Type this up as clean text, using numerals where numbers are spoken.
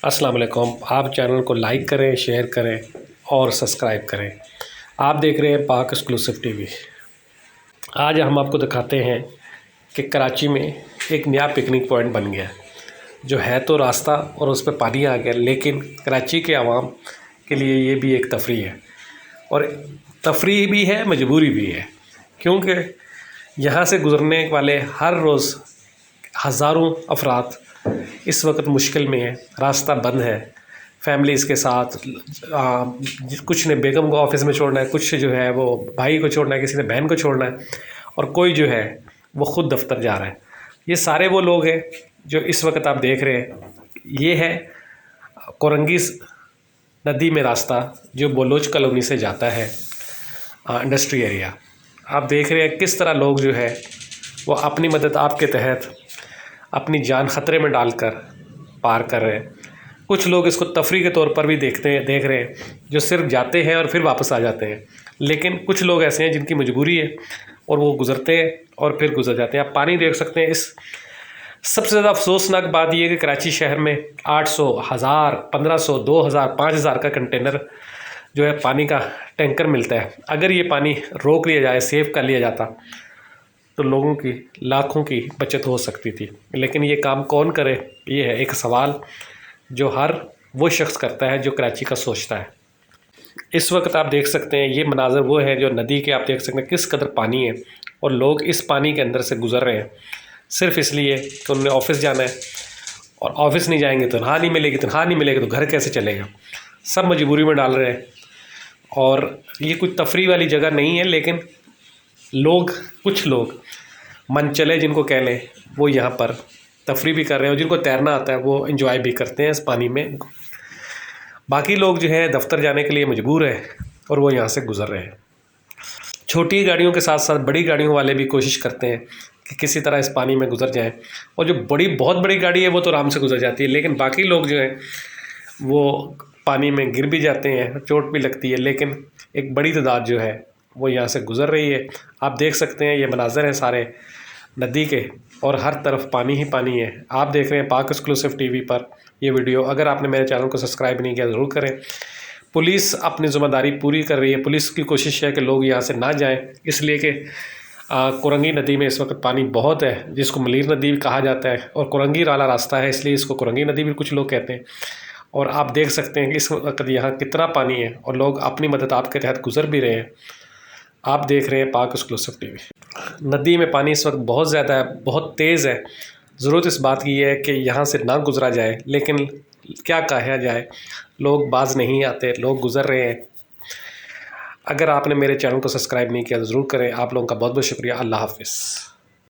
अस्सलाम वालेकुम। आप चैनल को लाइक करें, शेयर करें और सब्सक्राइब करें। आप देख रहे हैं पाक एक्सक्लूसिव टीवी। आज हम आपको दिखाते हैं कि कराची में एक नया पिकनिक पॉइंट बन गया जो है तो रास्ता और उस पर पानी आ गया, लेकिन कराची के आवाम के लिए ये भी एक तफरी है और तफरी भी है, मजबूरी भी है, क्योंकि यहाँ से गुज़रने वाले हर रोज़ हज़ारों अफराद इस वक्त मुश्किल में है। रास्ता बंद है, फैमिलीज़ के साथ कुछ ने बेगम को ऑफ़िस में छोड़ना है, कुछ जो है वो भाई को छोड़ना है, किसी ने बहन को छोड़ना है और कोई जो है वो ख़ुद दफ्तर जा रहा है। ये सारे वो लोग हैं जो इस वक्त आप देख रहे हैं। ये है कोरंगी नदी में रास्ता जो बलोच कॉलोनी से जाता है इंडस्ट्री एरिया। आप देख रहे हैं किस तरह लोग जो है वो अपनी मदद आपके तहत अपनी जान ख़तरे में डालकर पार कर रहे हैं। कुछ लोग इसको तफरी के तौर पर भी देख रहे हैं, जो सिर्फ जाते हैं और फिर वापस आ जाते हैं। लेकिन कुछ लोग ऐसे हैं जिनकी मजबूरी है और वो गुज़रते हैं और फिर गुज़र जाते हैं। आप पानी देख सकते हैं। इस सबसे ज़्यादा अफसोसनाक बात यह है कि कराची शहर में 800, 1000, 1500, 2000, 5000 का कंटेनर जो है पानी का टैंकर मिलता है। अगर ये पानी रोक लिया जाए, सेव कर लिया जाता, तो लोगों की लाखों की बचत हो सकती थी। लेकिन ये काम कौन करे, ये है एक सवाल जो हर वो शख्स करता है जो कराची का सोचता है। इस वक्त आप देख सकते हैं ये मनाज़र वो है जो नदी के, आप देख सकते हैं किस कदर पानी है और लोग इस पानी के अंदर से गुज़र रहे हैं सिर्फ़ इसलिए कि उन्हें ऑफ़िस जाना है, और ऑफ़िस नहीं जाएंगे तो तनख्वाह नहीं मिलेगी, तनख्वाह नहीं मिलेगी तो घर कैसे चलेगा। सब मजबूरी में डाल रहे हैं और ये कोई तफरी वाली जगह नहीं है। लेकिन लोग, कुछ लोग मनचले जिनको कह लें, वो यहाँ पर तफरी भी कर रहे हैं और जिनको तैरना आता है वो एंजॉय भी करते हैं इस पानी में। बाकी लोग जो है दफ्तर जाने के लिए मजबूर है और वो यहाँ से गुज़र रहे हैं। छोटी गाड़ियों के साथ साथ बड़ी गाड़ियों वाले भी कोशिश करते हैं कि किसी तरह इस पानी में गुज़र जाएं, और जो बहुत बड़ी गाड़ी है वो तो आराम से गुज़र जाती है। लेकिन बाकी लोग जो हैं वो पानी में गिर भी जाते हैं, चोट भी लगती है, लेकिन एक बड़ी तादाद जो है वो यहाँ से गुज़र रही है। आप देख सकते हैं ये मनाज़र हैं सारे नदी के और हर तरफ पानी ही पानी है। आप देख रहे हैं पाक एक्सक्लूसिव टीवी पर ये वीडियो। अगर आपने मेरे चैनल को सब्सक्राइब नहीं किया ज़रूर करें। पुलिस अपनी ज़िम्मेदारी पूरी कर रही है। पुलिस की कोशिश है कि लोग यहाँ से ना जाएं, इसलिए कि कोरंगी नदी में इस वक्त पानी बहुत है, जिसको मलीर नदी भी कहा जाता है, और कोरंगी वाला रास्ता है इसलिए इसको कोरंगी नदी भी कुछ लोग कहते हैं। और आप देख सकते हैं कि इस वक्त यहाँ कितना पानी है और लोग अपनी मदद आपके तहत गुज़र भी रहे हैं। आप देख रहे हैं पाक एक्सक्लूसिव टीवी। नदी में पानी इस वक्त बहुत ज़्यादा है, बहुत तेज़ है। ज़रूरत इस बात की है कि यहाँ से ना गुज़रा जाए, लेकिन क्या कहा जाए, लोग बाज नहीं आते, लोग गुज़र रहे हैं। अगर आपने मेरे चैनल को सब्सक्राइब नहीं किया तो ज़रूर करें। आप लोगों का बहुत बहुत शुक्रिया। अल्लाह हाफ़िज़।